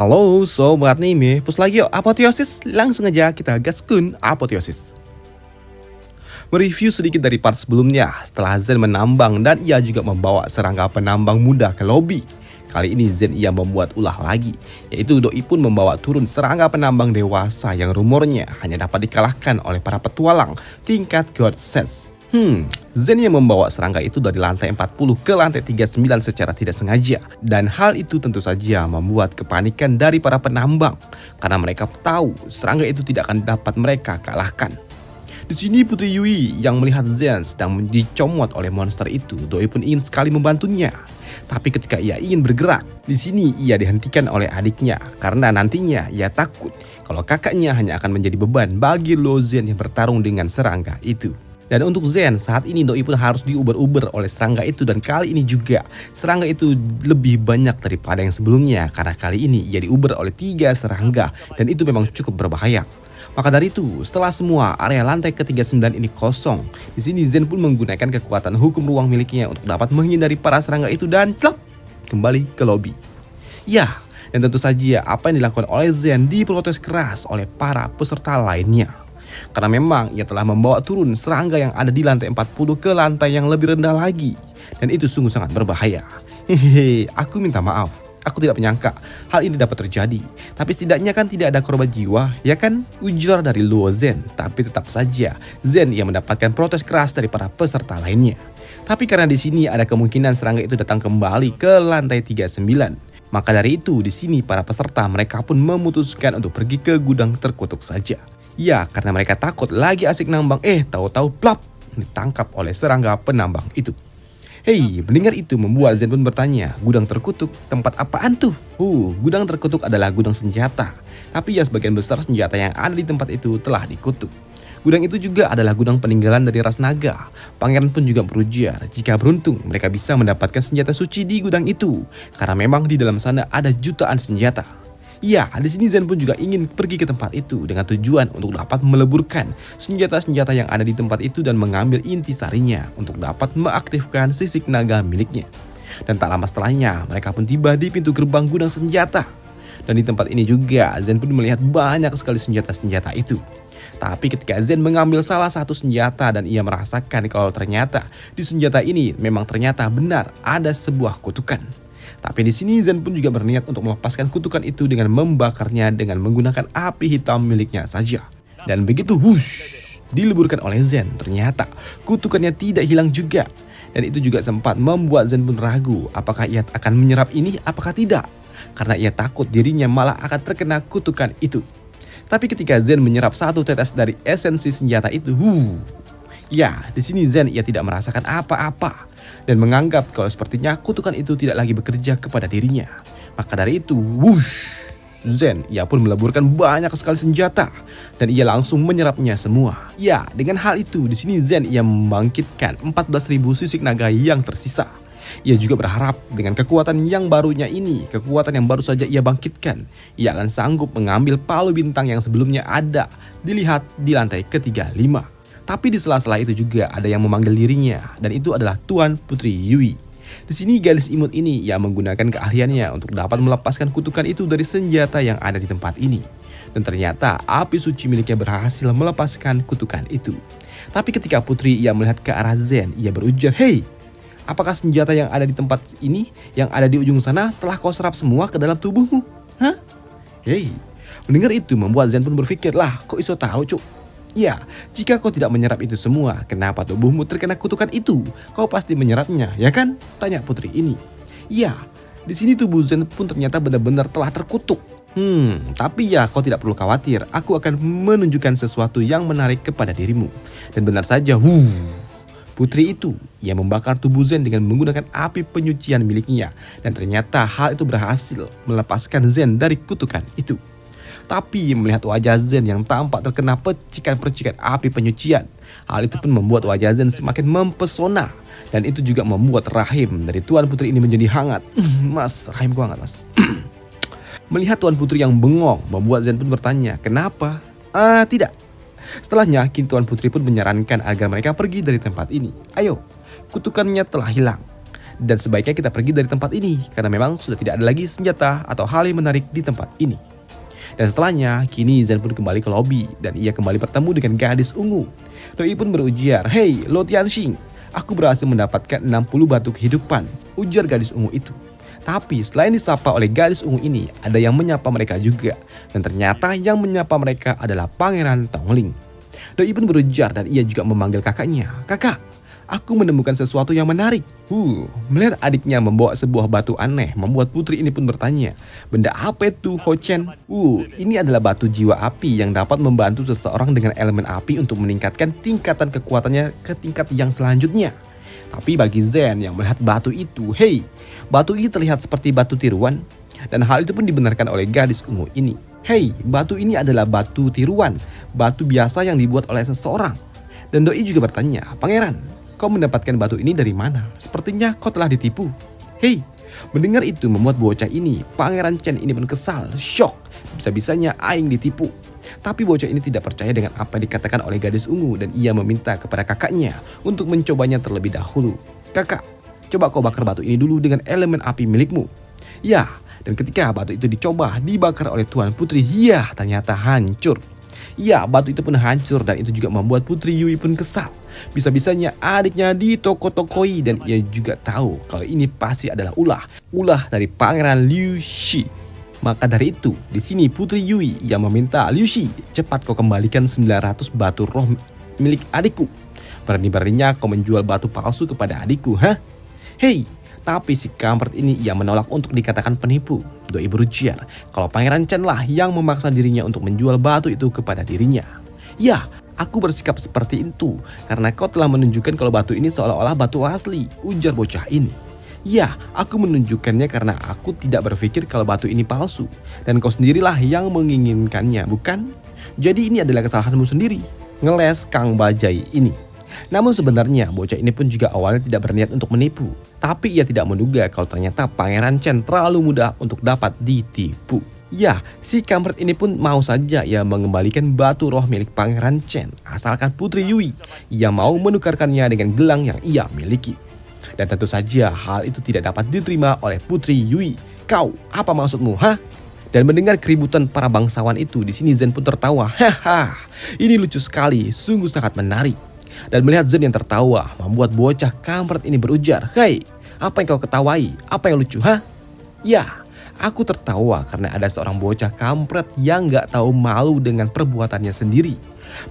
Halo sobat anime, pus lagi yuk apoteosis, langsung aja kita gaskun apoteosis. Mereview sedikit dari part sebelumnya, setelah Zen menambang dan ia juga membawa serangga penambang muda ke lobi. Kali ini Zen ia membuat ulah lagi, yaitu Doi pun membawa turun serangga penambang dewasa yang rumornya hanya dapat dikalahkan oleh para petualang tingkat God Sense. Zen yang membawa serangga itu dari lantai 40 ke lantai 39 secara tidak sengaja. Dan hal itu tentu saja membuat kepanikan dari para penambang. Karena mereka tahu serangga itu tidak akan dapat mereka kalahkan. Di sini Putri Yui yang melihat Zen sedang dicomot oleh monster itu, Doi pun ingin sekali membantunya. Tapi ketika ia ingin bergerak, di sini ia dihentikan oleh adiknya karena nantinya ia takut kalau kakaknya hanya akan menjadi beban bagi Lo Zen yang bertarung dengan serangga itu. Dan untuk Zen, saat ini Doi pun harus diuber-uber oleh serangga itu. Dan kali ini juga, serangga itu lebih banyak daripada yang sebelumnya. Karena kali ini ia diuber oleh 3 serangga. Dan itu memang cukup berbahaya. Maka dari itu, setelah semua area lantai ke-39 ini kosong, di sini Zen pun menggunakan kekuatan hukum ruang miliknya untuk dapat menghindari para serangga itu dan celap, kembali ke lobi. Ya, dan tentu saja apa yang dilakukan oleh Zen diprotes keras oleh para peserta lainnya. Karena memang ia telah membawa turun serangga yang ada di lantai 40 ke lantai yang lebih rendah lagi. Dan itu sungguh sangat berbahaya. Hehehe, aku minta maaf. Aku tidak menyangka hal ini dapat terjadi. Tapi setidaknya kan tidak ada korban jiwa, ya kan? Ujar dari Luo Zen. Tapi tetap saja Zen ia mendapatkan protes keras dari para peserta lainnya. Tapi karena di sini ada kemungkinan serangga itu datang kembali ke lantai 39. Maka dari itu di sini para peserta mereka pun memutuskan untuk pergi ke gudang terkutuk saja. Ya, karena mereka takut lagi asik nambang, tahu-tahu plap, ditangkap oleh serangga penambang itu. Hei, mendengar itu membuat Zen pun bertanya, gudang terkutuk, tempat apaan tuh? Gudang terkutuk adalah gudang senjata. Tapi ya sebagian besar senjata yang ada di tempat itu telah dikutuk. Gudang itu juga adalah gudang peninggalan dari ras naga. Pangeran pun juga berujar, jika beruntung mereka bisa mendapatkan senjata suci di gudang itu. Karena memang di dalam sana ada jutaan senjata. Ya, di sini Zen pun juga ingin pergi ke tempat itu dengan tujuan untuk dapat meleburkan senjata-senjata yang ada di tempat itu dan mengambil intisarinya untuk dapat mengaktifkan sisik naga miliknya. Dan tak lama setelahnya, mereka pun tiba di pintu gerbang gudang senjata. Dan di tempat ini juga, Zen pun melihat banyak sekali senjata-senjata itu. Tapi ketika Zen mengambil salah satu senjata dan ia merasakan kalau ternyata di senjata ini memang ternyata benar ada sebuah kutukan. Tapi di sini Zen pun juga berniat untuk melepaskan kutukan itu dengan membakarnya dengan menggunakan api hitam miliknya saja. Dan begitu dileburkan oleh Zen, ternyata kutukannya tidak hilang juga. Dan itu juga sempat membuat Zen pun ragu apakah ia akan menyerap ini apakah tidak. Karena ia takut dirinya malah akan terkena kutukan itu. Tapi ketika Zen menyerap satu tetes dari esensi senjata itu, ya, di sini Zen ia tidak merasakan apa-apa dan menganggap kalau sepertinya kutukan itu tidak lagi bekerja kepada dirinya. Maka dari itu, Zen ia pun meleburkan banyak sekali senjata dan ia langsung menyerapnya semua. Ya, dengan hal itu di sini Zen ia membangkitkan 14.000 sisik naga yang tersisa. Ia juga berharap dengan kekuatan yang barunya ini, kekuatan yang baru saja ia bangkitkan, ia akan sanggup mengambil palu bintang yang sebelumnya ada dilihat di lantai ke-35. Tapi di sela-sela itu juga ada yang memanggil dirinya, dan itu adalah Tuan Putri Yui. Di sini gadis imut ini ia menggunakan keahliannya untuk dapat melepaskan kutukan itu dari senjata yang ada di tempat ini. Dan ternyata api suci miliknya berhasil melepaskan kutukan itu. Tapi ketika Putri ia melihat ke arah Zen, ia berujar, "Hei, apakah senjata yang ada di tempat ini, yang ada di ujung sana telah kau serap semua ke dalam tubuhmu? Hah?" Hei, mendengar itu membuat Zen pun berpikir, lah kok iso tahu cuk? Ya, jika kau tidak menyerap itu semua, kenapa tubuhmu terkena kutukan itu? Kau pasti menyerapnya, ya kan? Tanya Putri ini. Ya, di sini tubuh Zen pun ternyata benar-benar telah terkutuk. Tapi ya kau tidak perlu khawatir, aku akan menunjukkan sesuatu yang menarik kepada dirimu. Dan benar saja, Putri itu, ia membakar tubuh Zen dengan menggunakan api penyucian miliknya. Dan ternyata hal itu berhasil melepaskan Zen dari kutukan itu. Tapi melihat wajah Zen yang tampak terkena percikan-percikan api penyucian, hal itu pun membuat wajah Zen semakin mempesona. Dan itu juga membuat rahim dari Tuan Putri ini menjadi hangat. Mas, rahimku hangat mas. Melihat Tuan Putri yang bengong, membuat Zen pun bertanya, kenapa? Tidak. Setelahnya, kini Tuan Putri pun menyarankan agar mereka pergi dari tempat ini. Ayo, kutukannya telah hilang. Dan sebaiknya kita pergi dari tempat ini karena memang sudah tidak ada lagi senjata atau hal yang menarik di tempat ini. Dan setelahnya, kini Zen pun kembali ke lobi dan ia kembali bertemu dengan gadis ungu. Doi pun berujar, "Hei, Lo Tianxing, aku berhasil mendapatkan 60 batu kehidupan," ujar gadis ungu itu. Tapi selain disapa oleh gadis ungu ini, ada yang menyapa mereka juga. Dan ternyata yang menyapa mereka adalah Pangeran Tongling. Doi pun berujar dan ia juga memanggil kakaknya, "Kakak, aku menemukan sesuatu yang menarik." Melihat adiknya membawa sebuah batu aneh, membuat putri ini pun bertanya, "Benda apa itu, Ho Chen?" Ini adalah batu jiwa api yang dapat membantu seseorang dengan elemen api untuk meningkatkan tingkatan kekuatannya ke tingkat yang selanjutnya. Tapi bagi Zen yang melihat batu itu, batu ini terlihat seperti batu tiruan. Dan hal itu pun dibenarkan oleh gadis ungu ini. Batu ini adalah batu tiruan, batu biasa yang dibuat oleh seseorang. Dan Doi juga bertanya, "Pangeran, kau mendapatkan batu ini dari mana? Sepertinya kau telah ditipu." Mendengar itu membuat bocah ini, Pangeran Chen ini pun kesal, shock. Bisa-bisanya aing ditipu. Tapi bocah ini tidak percaya dengan apa yang dikatakan oleh gadis ungu dan ia meminta kepada kakaknya untuk mencobanya terlebih dahulu. "Kakak, coba kau bakar batu ini dulu dengan elemen api milikmu." Dan ketika batu itu dicoba dibakar oleh Tuan Putri, ternyata hancur. Batu itu pun hancur dan itu juga membuat Putri Yui pun kesal. Bisa-bisanya adiknya ditoko-tokoi dan ia juga tahu kalau ini pasti adalah ulah dari Pangeran Liu Shi. Maka dari itu, di sini Putri Yui yang meminta, "Liu Shi, cepat kau kembalikan 900 batu roh milik adikku. Berani-beraninya kau menjual batu palsu kepada adikku, Tapi si kampret ini ia menolak untuk dikatakan penipu. Doi berujar kalau Pangeran Chen lah yang memaksa dirinya untuk menjual batu itu kepada dirinya. Aku bersikap seperti itu karena kau telah menunjukkan kalau batu ini seolah-olah batu asli, ujar bocah ini. Aku menunjukkannya karena aku tidak berpikir kalau batu ini palsu. Dan kau sendirilah yang menginginkannya, bukan? Jadi ini adalah kesalahanmu sendiri, ngeles Kang Bajai ini. Namun sebenarnya bocah ini pun juga awalnya tidak berniat untuk menipu. Tapi ia tidak menduga kalau ternyata Pangeran Chen terlalu mudah untuk dapat ditipu. Si kampret ini pun mau saja ia mengembalikan batu roh milik Pangeran Chen asalkan Putri Yui ia mau menukarkannya dengan gelang yang ia miliki. Dan tentu saja hal itu tidak dapat diterima oleh Putri Yui. "Kau, apa maksudmu, Dan mendengar keributan para bangsawan itu, di sini Zen pun tertawa. Ini lucu sekali, sungguh sangat menarik. Dan melihat Zen yang tertawa, membuat bocah kampret ini berujar, "Apa yang kau ketawain? Apa yang lucu, Aku tertawa karena ada seorang bocah kampret yang gak tahu malu dengan perbuatannya sendiri.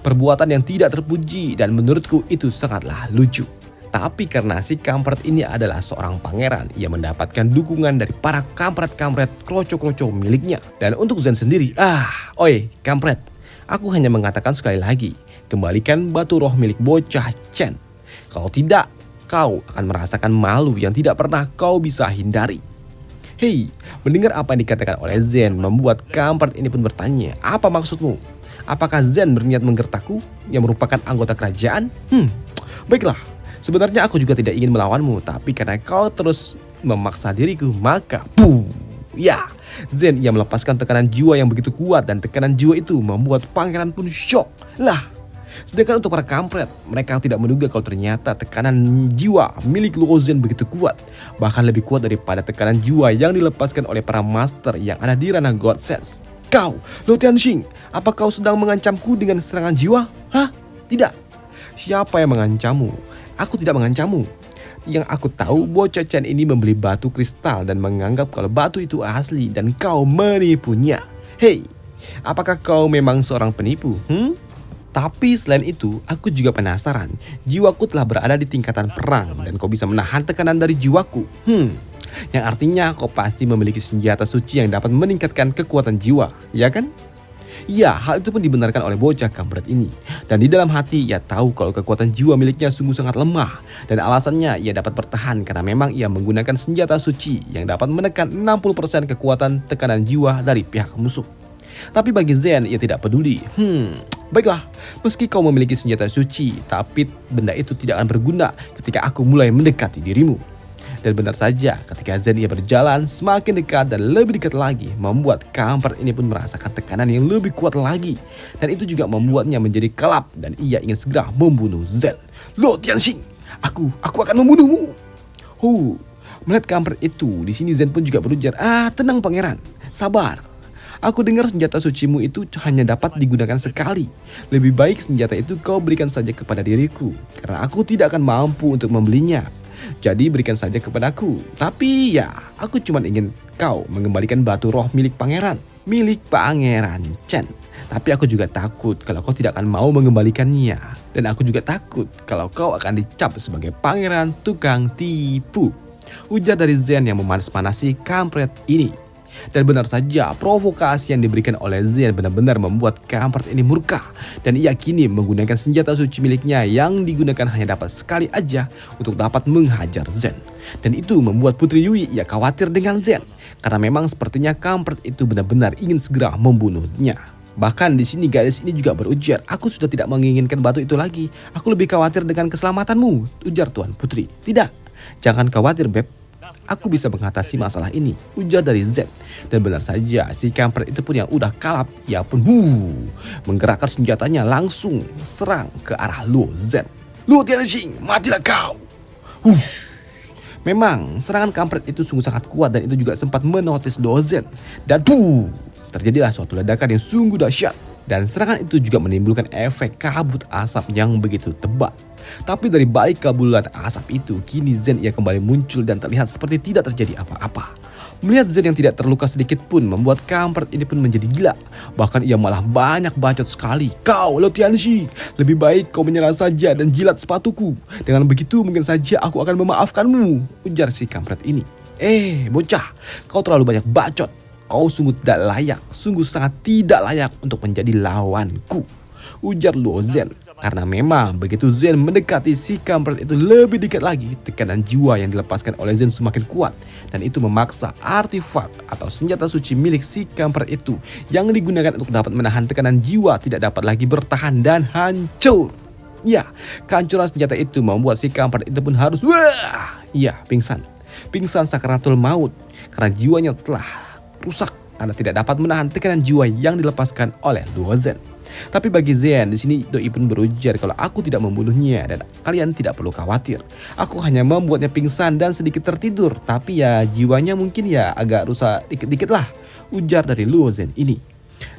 Perbuatan yang tidak terpuji dan menurutku itu sangatlah lucu. Tapi karena si kampret ini adalah seorang pangeran, ia mendapatkan dukungan dari para kampret-kampret kroco-kroco miliknya. Dan untuk Zen sendiri, oi kampret, aku hanya mengatakan sekali lagi, kembalikan batu roh milik bocah Chen. Kalau tidak, kau akan merasakan malu yang tidak pernah kau bisa hindari." Mendengar apa yang dikatakan oleh Zen membuat kampret ini pun bertanya, "Apa maksudmu? Apakah Zen berniat menggertakku yang merupakan anggota kerajaan?" Baiklah, sebenarnya aku juga tidak ingin melawanmu, tapi karena kau terus memaksa diriku, maka Zen ia melepaskan tekanan jiwa yang begitu kuat dan tekanan jiwa itu membuat pangeran pun shock. Sedangkan untuk para kampret, mereka tidak menduga kalau ternyata tekanan jiwa milik Luo Zen begitu kuat. Bahkan lebih kuat daripada tekanan jiwa yang dilepaskan oleh para master yang ada di ranah God Sense. "Kau, Lo Tianxing, apa kau sedang mengancamku dengan serangan jiwa? Tidak. Siapa yang mengancammu? Aku tidak mengancammu. Yang aku tahu bocah Chen ini membeli batu kristal dan menganggap kalau batu itu asli dan kau menipunya. Apakah kau memang seorang penipu? Tapi selain itu, aku juga penasaran. Jiwaku telah berada di tingkatan perang dan kau bisa menahan tekanan dari jiwaku. Yang artinya kau pasti memiliki senjata suci yang dapat meningkatkan kekuatan jiwa, ya kan?" Hal itu pun dibenarkan oleh bocah kampret ini. Dan di dalam hati ia tahu kalau kekuatan jiwa miliknya sungguh sangat lemah. Dan alasannya ia dapat bertahan karena memang ia menggunakan senjata suci yang dapat menekan 60% kekuatan tekanan jiwa dari pihak musuh. Tapi bagi Zen ia tidak peduli. Baiklah, meski kau memiliki senjata suci, tapi benda itu tidak akan berguna ketika aku mulai mendekati dirimu. Dan benar saja, ketika Zen ia berjalan semakin dekat dan lebih dekat lagi, membuat kampret ini pun merasakan tekanan yang lebih kuat lagi. Dan itu juga membuatnya menjadi kelap dan ia ingin segera membunuh Zen. "Lo Tianxing, aku akan membunuhmu." Melihat kampret itu, di sini Zen pun juga berujar, tenang pangeran, sabar. Aku dengar senjata sucimu itu hanya dapat digunakan sekali. Lebih baik senjata itu kau berikan saja kepada diriku, karena aku tidak akan mampu untuk membelinya. Jadi berikan saja kepadaku. Tapi ya, aku cuma ingin kau mengembalikan batu roh milik pangeran Chen. Tapi aku juga takut kalau kau tidak akan mau mengembalikannya. Dan aku juga takut kalau kau akan dicap sebagai pangeran tukang tipu. Ujar dari Zen yang memanas-manasi kampret ini. Dan benar saja, provokasi yang diberikan oleh Zen benar-benar membuat kampret ini murka. Dan ia kini menggunakan senjata suci miliknya yang digunakan hanya dapat sekali aja untuk dapat menghajar Zen. Dan itu membuat Putri Yui ia khawatir dengan Zen, karena memang sepertinya kampret itu benar-benar ingin segera membunuhnya. Bahkan di sini gadis ini juga berujar, aku sudah tidak menginginkan batu itu lagi. Aku lebih khawatir dengan keselamatanmu, ujar Tuan Putri. Tidak, jangan khawatir Beb. Aku bisa mengatasi masalah ini, ujar dari Zen. Dan benar saja, si kampret itu pun yang udah kalap, ia pun menggerakkan senjatanya langsung serang ke arah Luo Zen. Luo Tianxing, matilah kau. Memang serangan kampret itu sungguh sangat kuat dan itu juga sempat menotis Luo Zen. Dan terjadilah suatu ledakan yang sungguh dahsyat. Dan serangan itu juga menimbulkan efek kabut asap yang begitu tebal. Tapi dari balik kabulan asap itu, kini Zen ia kembali muncul dan terlihat seperti tidak terjadi apa-apa. Melihat Zen yang tidak terluka sedikit pun membuat kampret ini pun menjadi gila. Bahkan ia malah banyak bacot sekali. Kau, Luo Tianxing, lebih baik kau menyerah saja dan jilat sepatuku. Dengan begitu mungkin saja aku akan memaafkanmu, ujar si kampret ini. Bocah, kau terlalu banyak bacot. Kau sungguh tidak layak, sungguh sangat tidak layak untuk menjadi lawanku, ujar Luo Zen. Karena memang begitu Zen mendekati si kampret itu lebih dekat lagi, tekanan jiwa yang dilepaskan oleh Zen semakin kuat. Dan itu memaksa artefak atau senjata suci milik si kampret itu yang digunakan untuk dapat menahan tekanan jiwa tidak dapat lagi bertahan dan hancur. Ya, kehancuran senjata itu membuat si kampret itu pun harus pingsan. Pingsan sakaratul maut karena jiwanya telah rusak karena tidak dapat menahan tekanan jiwa yang dilepaskan oleh Luo Zen. Tapi bagi Zen, di sini Doi pun berujar kalau aku tidak membunuhnya dan kalian tidak perlu khawatir. Aku hanya membuatnya pingsan dan sedikit tertidur, tapi ya jiwanya mungkin ya agak rusak dikit-dikit lah, ujar dari Luo Zen ini.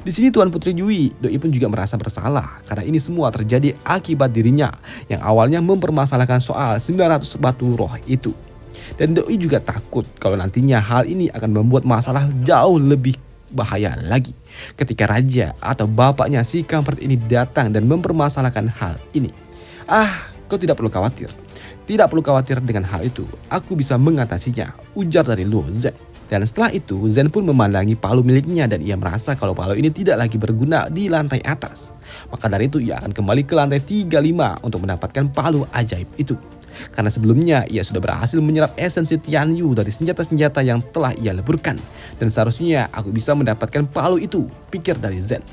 Di sini Tuan Putri Yui, Doi pun juga merasa bersalah karena ini semua terjadi akibat dirinya yang awalnya mempermasalahkan soal 900 batu roh itu. Dan Doi juga takut kalau nantinya hal ini akan membuat masalah jauh lebih bahaya lagi ketika raja atau bapaknya si kampret ini datang dan mempermasalahkan hal ini. Kau tidak perlu khawatir. Tidak perlu khawatir dengan hal itu. Aku bisa mengatasinya, ujar dari Luo Zen. Dan setelah itu Zen pun memandangi palu miliknya dan ia merasa kalau palu ini tidak lagi berguna di lantai atas. Maka dari itu ia akan kembali ke lantai 35 untuk mendapatkan palu ajaib itu. Karena sebelumnya ia sudah berhasil menyerap esensi Tianyu dari senjata-senjata yang telah ia leburkan. Dan seharusnya aku bisa mendapatkan palu itu, pikir dari Zen.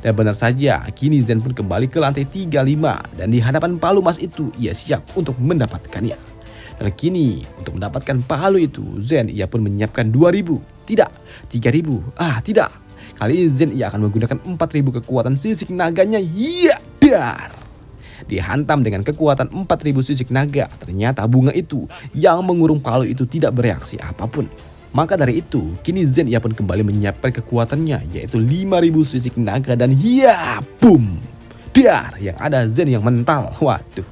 Dan benar saja, kini Zen pun kembali ke lantai 35 dan di hadapan palu emas itu ia siap untuk mendapatkannya. Dan kini untuk mendapatkan palu itu Zen ia pun menyiapkan 2000, tidak 3000, tidak. Kali ini Zen ia akan menggunakan 4000 kekuatan sisik naganya. Dar. Dihantam dengan kekuatan 4000 sisik naga, ternyata bunga itu yang mengurung palu itu tidak bereaksi apapun. Maka dari itu, kini Zen ia pun kembali menyiapkan kekuatannya, yaitu 5000 sisik naga dan dar, yang ada Zen yang mental. Waduh.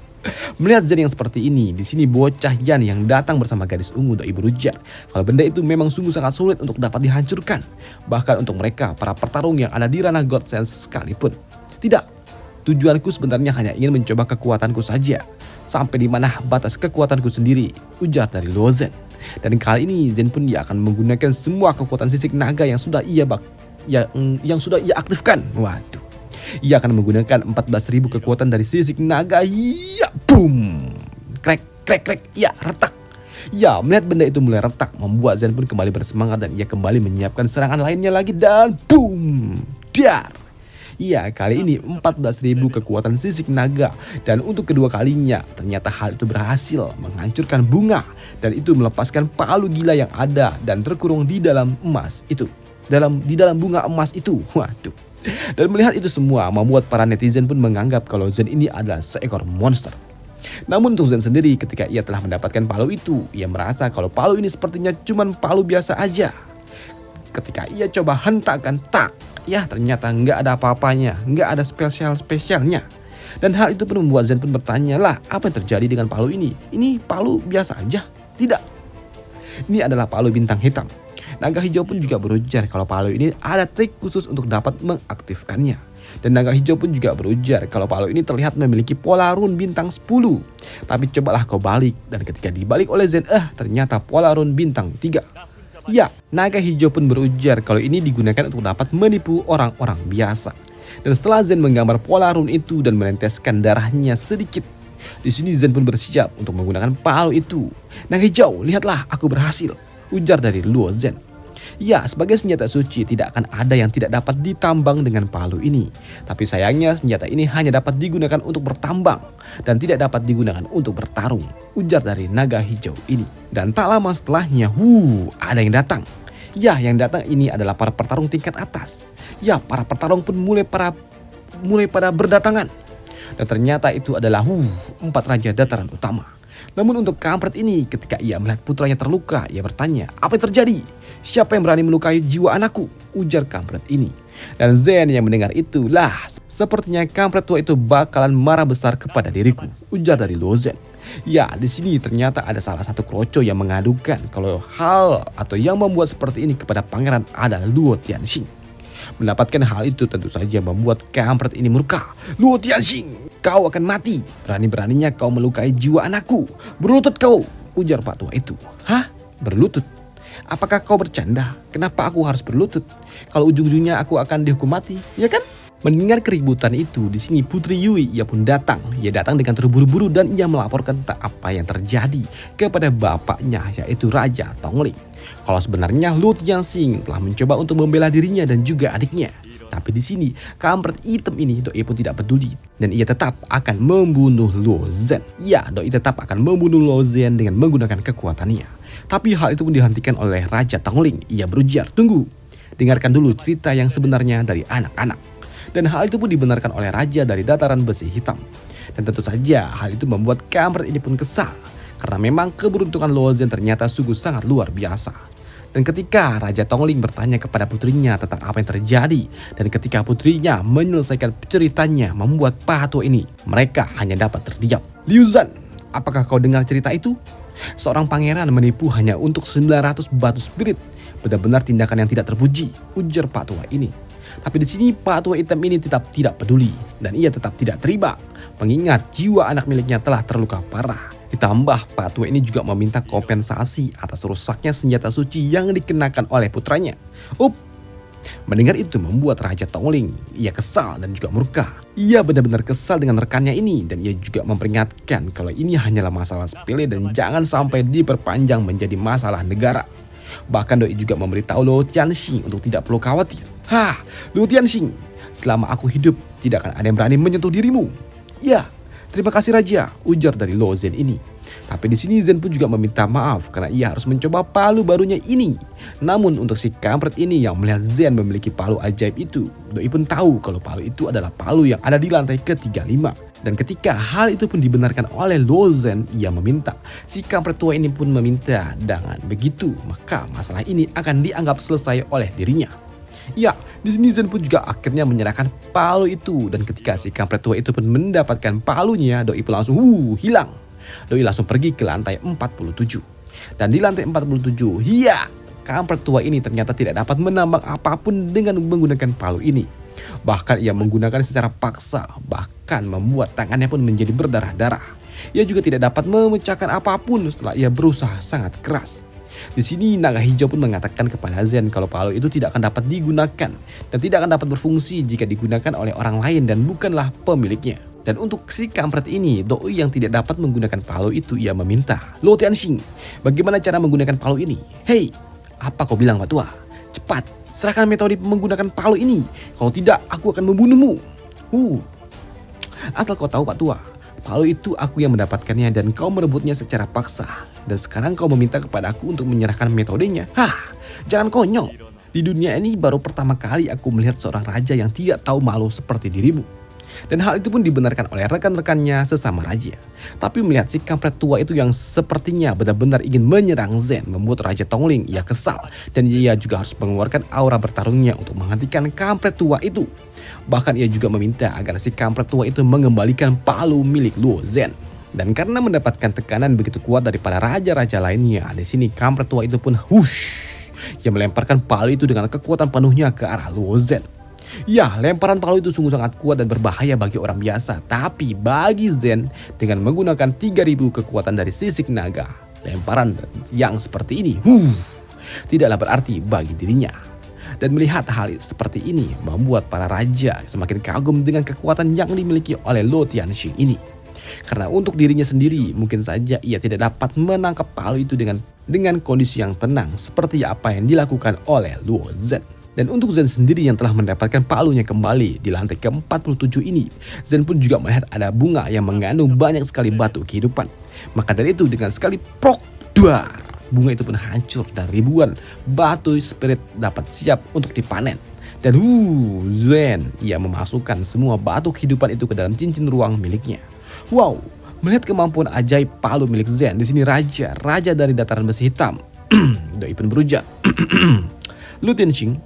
Melihat Zen yang seperti ini, di sini bocah Yan yang datang bersama gadis ungu Doi berujar kalau benda itu memang sungguh sangat sulit untuk dapat dihancurkan, bahkan untuk mereka para pertarung yang ada di ranah God Sense sekalipun. Tidak. Tujuanku sebenarnya hanya ingin mencoba kekuatanku saja. Sampai di mana batas kekuatanku sendiri, ujar dari Luo Zen. Dan kali ini Zen pun dia akan menggunakan semua kekuatan sisik naga yang sudah ia aktifkan. Waduh. Ia akan menggunakan 14.000 kekuatan dari sisik naga. Krek, retak. Ya, melihat benda itu mulai retak membuat Zen pun kembali bersemangat dan ia kembali menyiapkan serangan lainnya lagi dan dar. Iya, kali ini 14.000 kekuatan sisik naga. Dan untuk kedua kalinya ternyata hal itu berhasil menghancurkan bunga. Dan itu melepaskan palu gila yang ada dan terkurung di dalam emas itu. Di dalam bunga emas itu. Waduh. Dan melihat itu semua membuat para netizen pun menganggap kalau Zen ini adalah seekor monster. Namun untuk Zen sendiri, ketika ia telah mendapatkan palu itu, ia merasa kalau palu ini sepertinya cuman palu biasa aja. Ketika ia coba hentakkan, tak, ya ternyata nggak ada apa-apanya, nggak ada spesialnya. Dan hal itu pun membuat Zen pun bertanya, lah apa yang terjadi dengan palu ini? Ini palu biasa aja? Tidak, ini adalah palu bintang hitam. Naga hijau pun juga berujar kalau palu ini ada trik khusus untuk dapat mengaktifkannya. Dan naga hijau pun juga berujar kalau palu ini terlihat memiliki pola rune bintang 10. Tapi cobalah kau balik, dan ketika dibalik oleh Zen, ternyata pola rune bintang 3. Ya, naga hijau pun berujar kalau ini digunakan untuk dapat menipu orang-orang biasa. Dan setelah Zen menggambar pola rune itu dan meneteskan darahnya sedikit, di sini Zen pun bersiap untuk menggunakan palu itu. Naga hijau, lihatlah aku berhasil, ujar dari Luo Zen. Ya, sebagai senjata suci tidak akan ada yang tidak dapat ditambang dengan palu ini. Tapi sayangnya senjata ini hanya dapat digunakan untuk bertambang dan tidak dapat digunakan untuk bertarung, ujar dari naga hijau ini. Dan tak lama setelahnya, ada yang datang. Ya, yang datang ini adalah para petarung tingkat atas. Ya, para petarung pun mulai pada berdatangan. Dan ternyata itu adalah 4 raja dataran utama. Namun untuk kampret ini, ketika ia melihat putranya terluka, ia bertanya, apa yang terjadi? Siapa yang berani melukai jiwa anakku? Ujar kampret ini. Dan Zen yang mendengar itu, lah sepertinya kampret tua itu bakalan marah besar kepada diriku, ujar dari Luo Zen. Ya, di sini ternyata ada salah satu kroco yang mengadukan kalau hal atau yang membuat seperti ini kepada pangeran adalah Luo Tianxing. Mendapatkan hal itu tentu saja membuat kampret ini murka. Luo Tianxing, kau akan mati. Berani-beraninya kau melukai jiwa anakku. Berlutut kau, ujar Pak Tua itu. Hah? Berlutut? Apakah kau bercanda? Kenapa aku harus berlutut? Kalau ujung-ujungnya aku akan dihukum mati, ya kan? Mendengar keributan itu, di sini Putri Yui ia pun datang. Ia datang dengan terburu-buru dan ia melaporkan tentang apa yang terjadi kepada bapaknya, yaitu Raja Tongling. Kalau sebenarnya Luo Tianxing telah mencoba untuk membela dirinya dan juga adiknya. Tapi di sini kampret hitam ini Doi pun tidak peduli dan ia tetap akan membunuh Luo Zen. Ya, Doi tetap akan membunuh Luo Zen dengan menggunakan kekuatannya. Tapi hal itu pun dihentikan oleh Raja Tongling. Ia berujar, tunggu, dengarkan dulu cerita yang sebenarnya dari anak-anak. Dan hal itu pun dibenarkan oleh Raja dari Dataran Besi Hitam. Dan tentu saja hal itu membuat kampret ini pun kesal. Karena memang keberuntungan Luo Zen ternyata sungguh sangat luar biasa. Dan ketika Raja Tongling bertanya kepada putrinya tentang apa yang terjadi, dan ketika putrinya menyelesaikan ceritanya membuat Pak Tua ini, mereka hanya dapat terdiam. Liu Zhan, apakah kau dengar cerita itu? Seorang pangeran menipu hanya untuk 900 batu spirit. Benar-benar tindakan yang tidak terpuji, ujar Pak Tua ini. Tapi di sini Pak Tua hitam ini tetap tidak peduli dan ia tetap tidak terima, mengingat jiwa anak miliknya telah terluka parah. Ditambah Pak Tua ini juga meminta kompensasi atas rusaknya senjata suci yang dikenakan oleh putranya. Mendengar itu membuat Raja Tongling ia kesal dan juga murka. Ia benar-benar kesal dengan rekannya ini dan ia juga memperingatkan kalau ini hanyalah masalah sepele dan jangan sampai diperpanjang menjadi masalah negara. Bahkan Doi juga memberitahu Luo Tianxing untuk tidak perlu khawatir. Luo Tianxing, selama aku hidup tidak akan ada yang berani menyentuh dirimu. Ya, terima kasih Raja, ujar dari Luo Zen ini. Tapi di sini Zen pun juga meminta maaf karena ia harus mencoba palu barunya ini. Namun untuk si kampret ini yang melihat Zen memiliki palu ajaib itu, Doi pun tahu kalau palu itu adalah palu yang ada di lantai ke-35. Dan ketika hal itu pun dibenarkan oleh Luo Zen, ia meminta. Si kampret tua ini pun meminta, dengan begitu maka masalah ini akan dianggap selesai oleh dirinya. Ya, di sini Zen pun juga akhirnya menyerahkan palu itu. Dan ketika si kampret tua itu pun mendapatkan palunya, Doi pun langsung hilang. Doi langsung pergi ke lantai 47. Dan di lantai 47, kampret tua ini ternyata tidak dapat menambang apapun dengan menggunakan palu ini. Bahkan ia menggunakan secara paksa, bahkan membuat tangannya pun menjadi berdarah-darah. Ia juga tidak dapat memecahkan apapun setelah ia berusaha sangat keras. Di sini naga hijau pun mengatakan kepada Zen kalau palu itu tidak akan dapat digunakan dan tidak akan dapat berfungsi jika digunakan oleh orang lain dan bukanlah pemiliknya. Dan untuk si kampret ini, Doi yang tidak dapat menggunakan palu itu, ia meminta, Luo Tianxing, bagaimana cara menggunakan palu ini? Hei, apa kau bilang Pak Tua? Cepat, serahkan metode menggunakan palu ini. Kalau tidak, aku akan membunuhmu. Asal kau tahu Pak Tua, palu itu aku yang mendapatkannya dan kau merebutnya secara paksa. Dan sekarang kau meminta kepada aku untuk menyerahkan metodenya. Jangan konyol. Di dunia ini baru pertama kali aku melihat seorang raja yang tidak tahu malu seperti dirimu. Dan hal itu pun dibenarkan oleh rekan-rekannya sesama raja. Tapi melihat si kampret tua itu yang sepertinya benar-benar ingin menyerang Zen, membuat Raja Tongling ia kesal. Dan ia juga harus mengeluarkan aura bertarungnya untuk menghentikan kampret tua itu. Bahkan ia juga meminta agar si kampret tua itu mengembalikan palu milik Luo Zen. Dan karena mendapatkan tekanan begitu kuat daripada raja-raja lainnya, di sini kampret tua itu pun ia melemparkan palu itu dengan kekuatan penuhnya ke arah Luo Zen. Ya, lemparan palu itu sungguh sangat kuat dan berbahaya bagi orang biasa. Tapi bagi Zen, dengan menggunakan 3000 kekuatan dari sisik naga, lemparan yang seperti ini tidaklah berarti bagi dirinya. Dan melihat hal seperti ini membuat para raja semakin kagum dengan kekuatan yang dimiliki oleh Luo Tianxing ini. Karena untuk dirinya sendiri mungkin saja ia tidak dapat menangkap palu itu dengan kondisi yang tenang seperti apa yang dilakukan oleh Luo Zen. Dan untuk Zen sendiri yang telah mendapatkan palunya kembali di lantai ke-47 ini, Zen pun juga melihat ada bunga yang mengandung banyak sekali batu kehidupan. Maka dari itu dengan sekali prok duar, bunga itu pun hancur dan ribuan batu spirit dapat siap untuk dipanen. Dan Zen ia memasukkan semua batu kehidupan itu ke dalam cincin ruang miliknya. Wow, melihat kemampuan ajaib palu milik Zen, di sini raja dari dataran besi hitam Doi pun berujar. Luo Tianxing,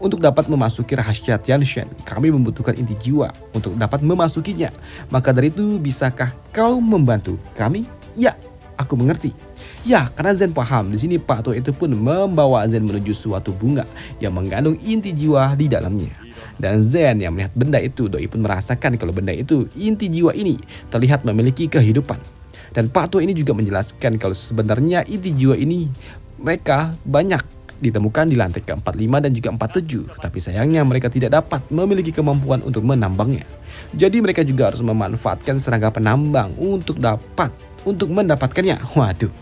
untuk dapat memasuki rahasia Tianshan, kami membutuhkan inti jiwa untuk dapat memasukinya. Maka dari itu, bisakah kau membantu kami? Ya, aku mengerti. Ya, karena Zen paham, di sini Pak Tua itu pun membawa Zen menuju suatu bunga yang mengandung inti jiwa di dalamnya. Dan Zen yang melihat benda itu, Doi pun merasakan kalau benda itu, inti jiwa ini, terlihat memiliki kehidupan. Dan Pak Tua ini juga menjelaskan kalau sebenarnya inti jiwa ini mereka banyak ditemukan di lantai ke-45 dan juga 47. Tapi sayangnya mereka tidak dapat memiliki kemampuan untuk menambangnya. Jadi mereka juga harus memanfaatkan serangga penambang untuk mendapatkannya. Waduh.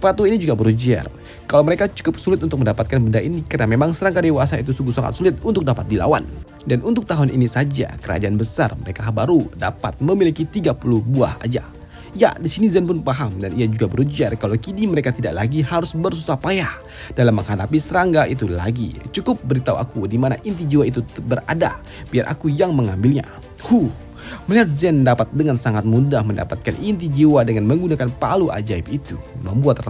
Patu ini juga berujar kalau mereka cukup sulit untuk mendapatkan benda ini karena memang serangga dewasa itu sungguh sangat sulit untuk dapat dilawan. Dan untuk tahun ini saja kerajaan besar mereka baru dapat memiliki 30 buah aja. Ya, di sini Zen pun paham dan ia juga berujar kalau kini mereka tidak lagi harus bersusah payah dalam menghadapi serangga itu lagi. Cukup beritahu aku di mana inti jiwa itu berada, biar aku yang mengambilnya. Melihat Zen dapat dengan sangat mudah mendapatkan inti jiwa dengan menggunakan palu ajaib itu, membuat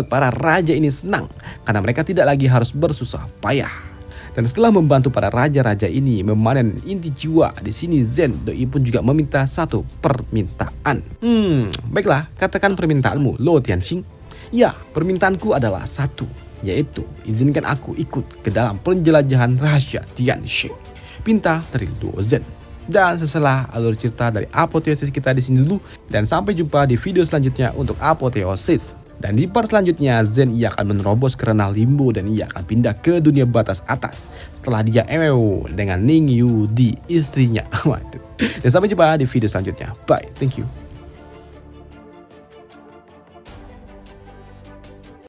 para raja ini senang karena mereka tidak lagi harus bersusah payah. Dan setelah membantu para raja-raja ini memanen inti jiwa, di sini Zen Doi pun juga meminta satu permintaan. Baiklah, katakan permintaanmu, Luo Tianxing. Ya, permintaanku adalah satu, yaitu izinkan aku ikut ke dalam penjelajahan rahasia Tianxing. Pinta dari Luo Zen. Dan setelah alur cerita dari apoteosis kita di sini dulu, dan sampai jumpa di video selanjutnya untuk apoteosis. Dan di part selanjutnya Zen ia akan menerobos ke ranah limbo dan ia akan pindah ke dunia batas atas setelah dia MW dengan Ning Yu di istrinya. Waduh. Dan sampai jumpa di video selanjutnya. Bye, thank you.